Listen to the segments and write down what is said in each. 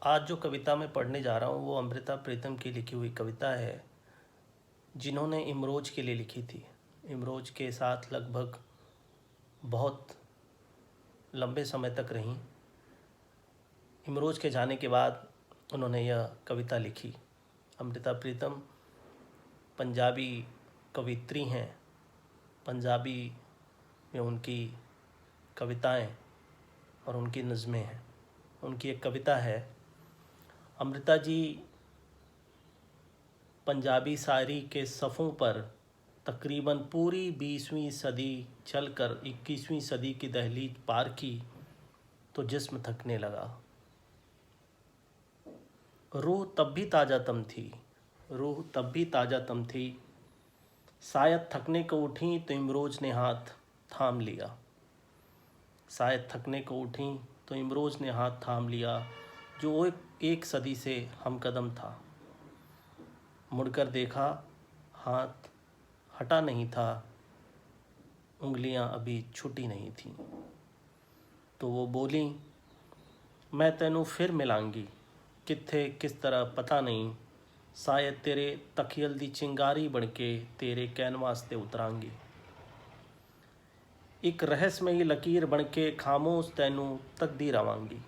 आज जो कविता मैं पढ़ने जा रहा हूँ वो अमृता प्रीतम की लिखी हुई कविता है, जिन्होंने इमरोज के लिए लिखी थी। इमरोज के साथ लगभग बहुत लंबे समय तक रहीं। इमरोज के जाने के बाद उन्होंने यह कविता लिखी। अमृता प्रीतम पंजाबी कवित्री हैं। पंजाबी में उनकी कविताएं और उनकी नज़में हैं। उनकी एक कविता है। अमृता जी पंजाबी शायरी के सफ़ों पर तकरीबन पूरी 20वीं सदी चलकर 21वीं सदी की दहलीज पार की तो जिस्म थकने लगा। रूह तब भी ताज़ा तम थी, रूह तब भी ताज़ा तम थी। शायद थकने को उठी तो इमरोज ने हाथ थाम लिया। शायद थकने को उठी तो इमरोज ने हाथ थाम लिया, जो एक सदी से हम कदम था। मुड़कर देखा, हाथ हटा नहीं था, उंगलियां अभी छुटी नहीं थीं। तो वो बोली, मैं तैनू फिर मिलांगी, कित्थे किस तरह पता नहीं। शायद तेरे तखियल दी चिंगारी बनके तेरे कैनवास ते उतरांगी। एक रहस्यमयी लकीर बनके खामोश तैनू तकदी रवांगी।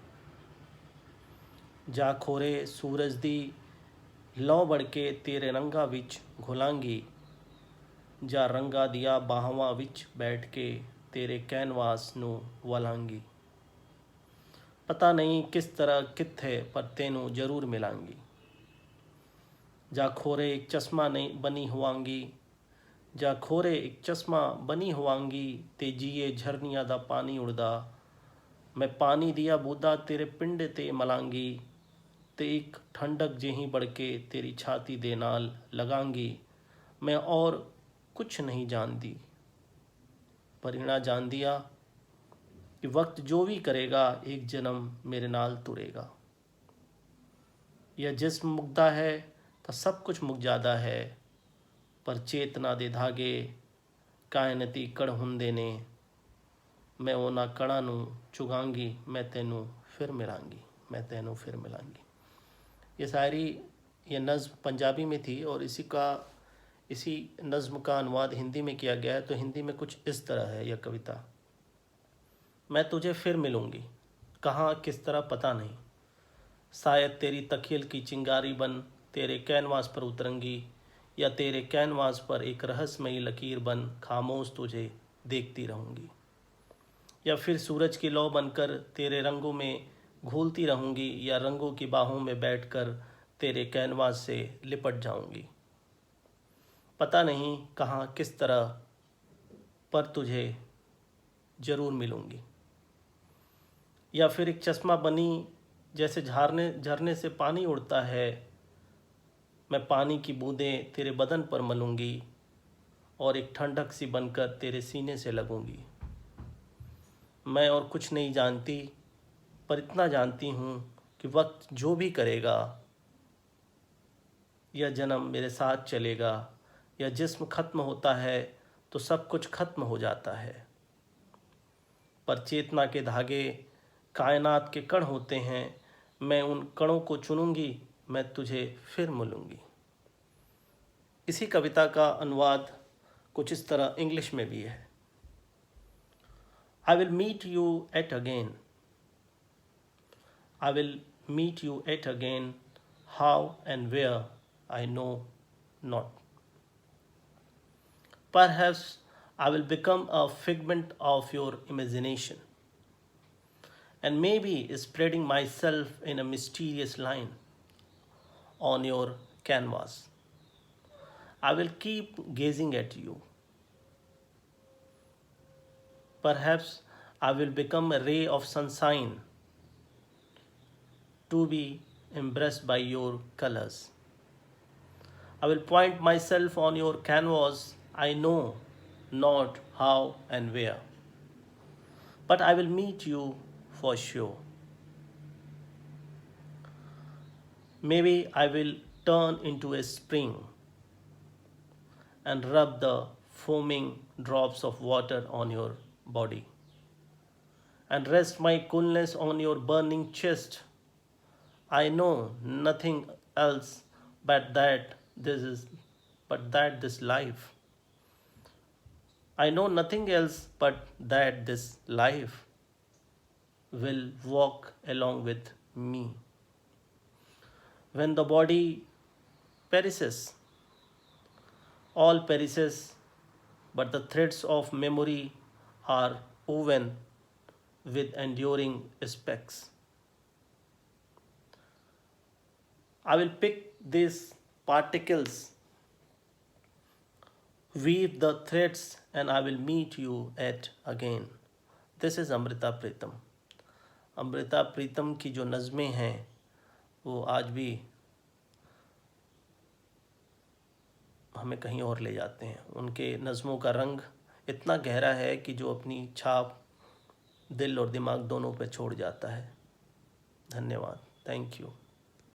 जा खोरे सूरज दी लौ बढ़के तेरे रंगा विच घुलांगी। जा रंगा दिया बाहवां विच बैठ के तेरे कैनवास नू वलांगी। पता नहीं किस तरह कित्थे पर तेनू जरूर मिलांगी। जा खोरे एक चश्मा नहीं बनी हुआंगी। जा खोरे एक चश्मा बनी हुआंगी ते जिए झरनिया दा पानी उड़दा। मैं पानी दिया बूदा तेरे पिंड ते मलांगी ते एक ठंडक जेही बढ़के तेरी छाती दे नाल लगांगी। मैं और कुछ नहीं जानती, पर इना जान दिया कि वक्त जो भी करेगा एक जन्म मेरे नाल तुरेगा। यह जिस्म मुग्धा है तो सब कुछ मुक जादा है, पर चेतना दे धागे कायनती कड़ हुंदे ने। मैं ओना कड़ा नू चुगांगी, मैं तेनू फिर मिलांगी, मैं तेनू फिर मिलांगी। ये शायरी, ये नज़्म पंजाबी में थी और इसी नज़्म का अनुवाद हिंदी में किया गया है। तो हिंदी में कुछ इस तरह है यह कविता। मैं तुझे फिर मिलूँगी, कहाँ किस तरह पता नहीं। शायद तेरी तखिल की चिंगारी बन तेरे कैनवास पर उतरंगी, या तेरे कैनवास पर एक रहस्यमयी लकीर बन खामोश तुझे देखती रहूँगी। या फिर सूरज की लौ बनकर तेरे रंगों में घूलती रहूँगी, या रंगों की बाहों में बैठकर तेरे कैनवास से लिपट जाऊँगी। पता नहीं कहाँ किस तरह, पर तुझे ज़रूर मिलूँगी। या फिर एक चश्मा बनी जैसे झरने से पानी उड़ता है। मैं पानी की बूंदें तेरे बदन पर मलूँगी और एक ठंडक सी बनकर तेरे सीने से लगूँगी। मैं और कुछ नहीं जानती, पर इतना जानती हूँ कि वक्त जो भी करेगा यह जन्म मेरे साथ चलेगा। यह जिस्म ख़त्म होता है तो सब कुछ ख़त्म हो जाता है, पर चेतना के धागे कायनात के कण होते हैं। मैं उन कणों को चुनूंगी, मैं तुझे फिर मिलूंगी। इसी कविता का अनुवाद कुछ इस तरह इंग्लिश में भी है। I will meet you at again, I will meet you at again, how and where I know not. Perhaps I will become a figment of your imagination, and maybe spreading myself in a mysterious line on your canvas. I will keep gazing at you. Perhaps I will become a ray of sunshine to be embraced by your colors. I will point myself on your canvas, I know not how and where, but I will meet you for sure. Maybe I will turn into a spring and rub the foaming drops of water on your body and rest my coolness on your burning chest. I know nothing else but that this is but that this life. I know nothing else but that this life will walk along with me. When the body perishes, all perishes, but the threads of memory are woven with enduring specs. I will pick these particles, weave the threads, and I will meet you at again. This is Amrita Pritam. Amrita Pritam की जो नज़में हैं वो आज भी हमें कहीं और ले जाते हैं। उनके नज़मों का रंग इतना गहरा है कि जो अपनी छाप दिल और दिमाग दोनों पे छोड़ जाता है। धन्यवाद। Thank you.